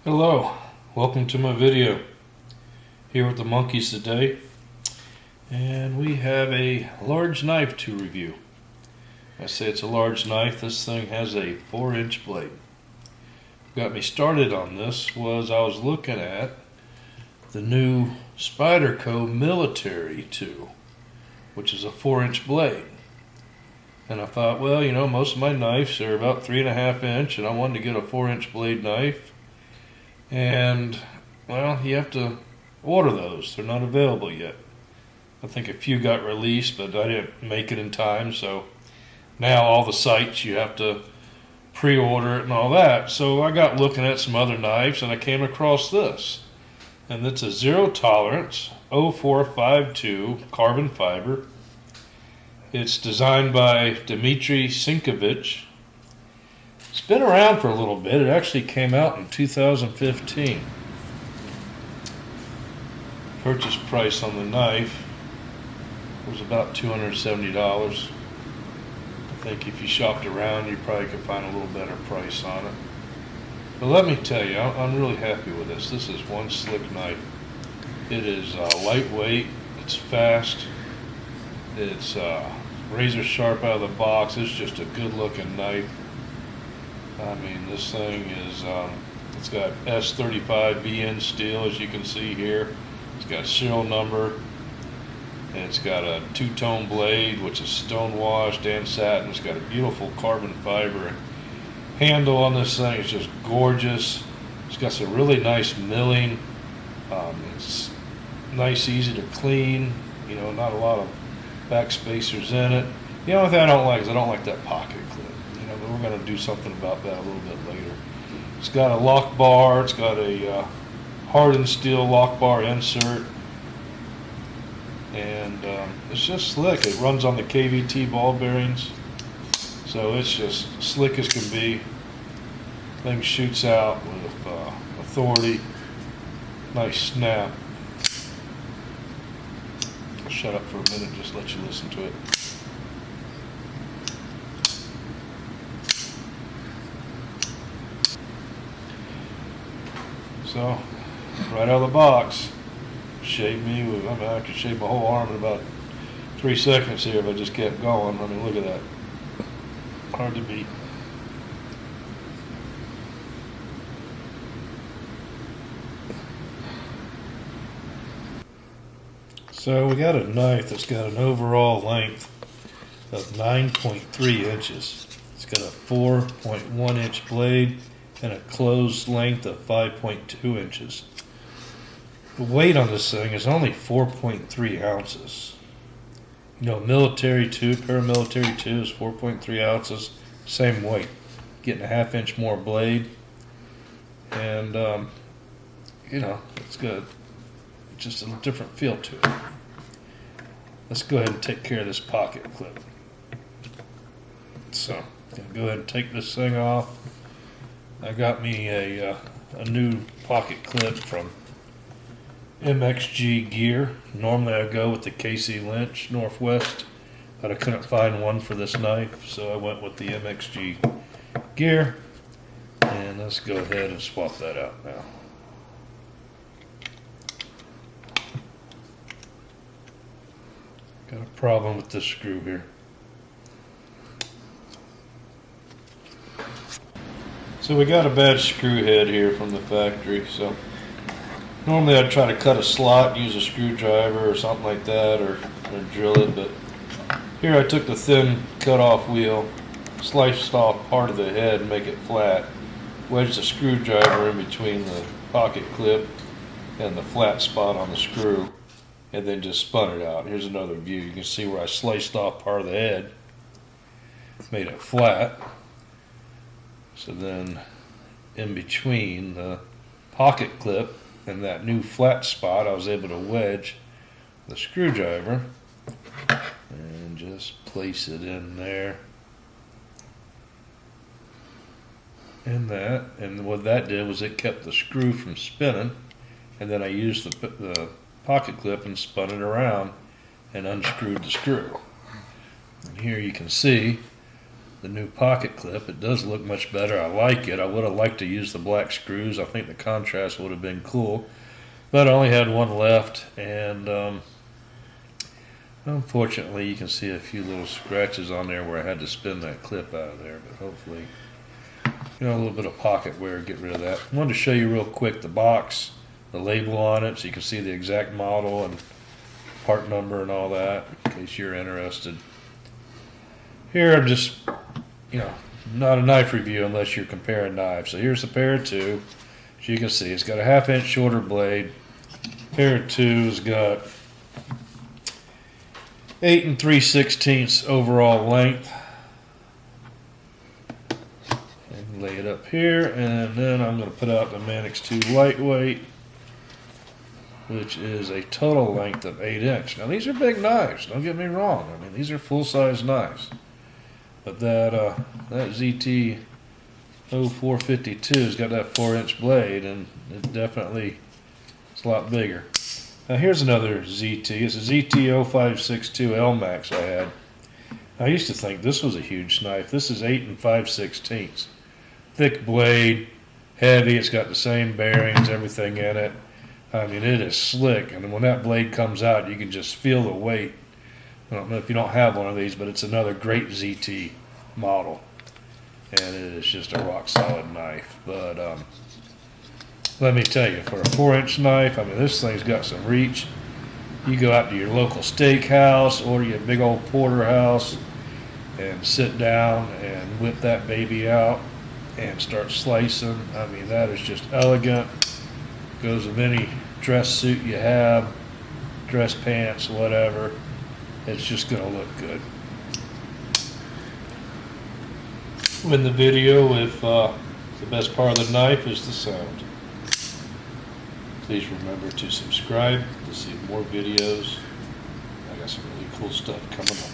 Hello, welcome to my video. Here with the monkeys today, and we have a large knife to review. I say it's a large knife. This thing has a 4-inch blade. What got me started on this was I was looking at the new Spyderco Military 2, which is a 4-inch blade. And I thought, well, you know, most of my knives are about 3.5 inch, and I wanted to get a 4-inch blade knife. And, well, you have to order those. They're not available yet. I think a few got released, but I didn't make it in time, so now all the sites you have to pre-order it and all that. So I got looking at some other knives, and I came across this. And it's a zero tolerance 0452 carbon fiber. It's designed by Dmitry Sinkovich. It's been around for a little bit. It actually came out in 2015. Purchase price on the knife was about $270. I think if you shopped around, you probably could find a little better price on it. But let me tell you, I'm really happy with this. This is one slick knife. It is lightweight. It's fast. It's razor sharp out of the box. It's just a good looking knife. I mean, this thing is, it's got S35BN steel, as you can see here. It's got a serial number, and it's got a two-tone blade, which is stone washed and satin. It's got a beautiful carbon fiber handle on this thing. It's just gorgeous. It's got some really nice milling. It's nice, easy to clean. You know, not a lot of back spacers in it. The only thing I don't like is I don't like that pocket clip. You know, but we're going to do something about that a little bit later. It's got a lock bar. It's got a hardened steel lock bar insert, and it's just slick. It runs on the KVT ball bearings, so it's just slick as can be. Thing shoots out with authority. Nice snap. I'll shut up for a minute, just let you listen to it. So, right out of the box, shaved me with, I mean, I could shave my whole arm in about 3 seconds here if I just kept going. I mean, look at that. Hard to beat. So we got a knife that's got an overall length of 9.3 inches. It's got a 4.1 inch blade and a closed length of 5.2 inches. The weight on this thing is only 4.3 ounces. You know, military 2, paramilitary 2 is 4.3 ounces, same weight. Getting a 1/2 inch more blade, and you know, it's good. Just a different feel to it. Let's go ahead and take care of this pocket clip. So, I'm gonna go ahead and take this thing off. I got me a new pocket clip from MXG Gear. Normally I go with the KC Lynch Northwest, but I couldn't find one for this knife, so I went with the MXG Gear. And let's go ahead and swap that out now. Got a problem with this screw here. So we got a bad screw head here from the factory. So normally I'd try to cut a slot, use a screwdriver or something like that, or drill it. But here I took the thin cut-off wheel, sliced off part of the head and make it flat, wedged the screwdriver in between the pocket clip and the flat spot on the screw, and then just spun it out. Here's another view. You can see where I sliced off part of the head, made it flat. So then in between the pocket clip and that new flat spot, I was able to wedge the screwdriver and just place it in there. And that, and what that did was it kept the screw from spinning, and then I used the pocket clip and spun it around and unscrewed the screw. And here you can see the new pocket clip. It does look much better. I like it. I would have liked to use the black screws. I think the contrast would have been cool, but I only had one left, and unfortunately you can see a few little scratches on there where I had to spin that clip out of there, but hopefully, a little bit of pocket wear, get rid of that. I wanted to show you real quick the box, the label on it, so you can see the exact model and part number and all that, in case you're interested. Here I'm just, not a knife review unless you're comparing knives. So here's a pair of two. As you can see, it's got a 1/2 inch shorter blade. Pair of two's got 8 3/16 overall length. And lay it up here, and then I'm going to put out the MXG lightweight, which is a total length of 8 inch. Now these are big knives, don't get me wrong. I mean, these are full-size knives. But that ZT0452 has got that 4-inch blade, and it definitely is a lot bigger. Now here's another ZT. It's a ZT0552 Max I had. I used to think this was a huge knife. This is 8 5/16. Thick blade, heavy. It's got the same bearings, everything in it. I mean, it is slick, and when that blade comes out, you can just feel the weight. I don't know if you don't have one of these, but it's another great ZT model, and it is just a rock solid knife. But let me tell you, for a 4-inch knife, I mean, this thing's got some reach. You go out to your local steakhouse, order you a big old porterhouse, and sit down and whip that baby out and start slicing. I mean, that is just elegant. Goes with any dress suit you have, dress pants, whatever. It's just going to look good. In the video, if the best part of the knife is the sound. Please remember to subscribe to see more videos. I got some really cool stuff coming up.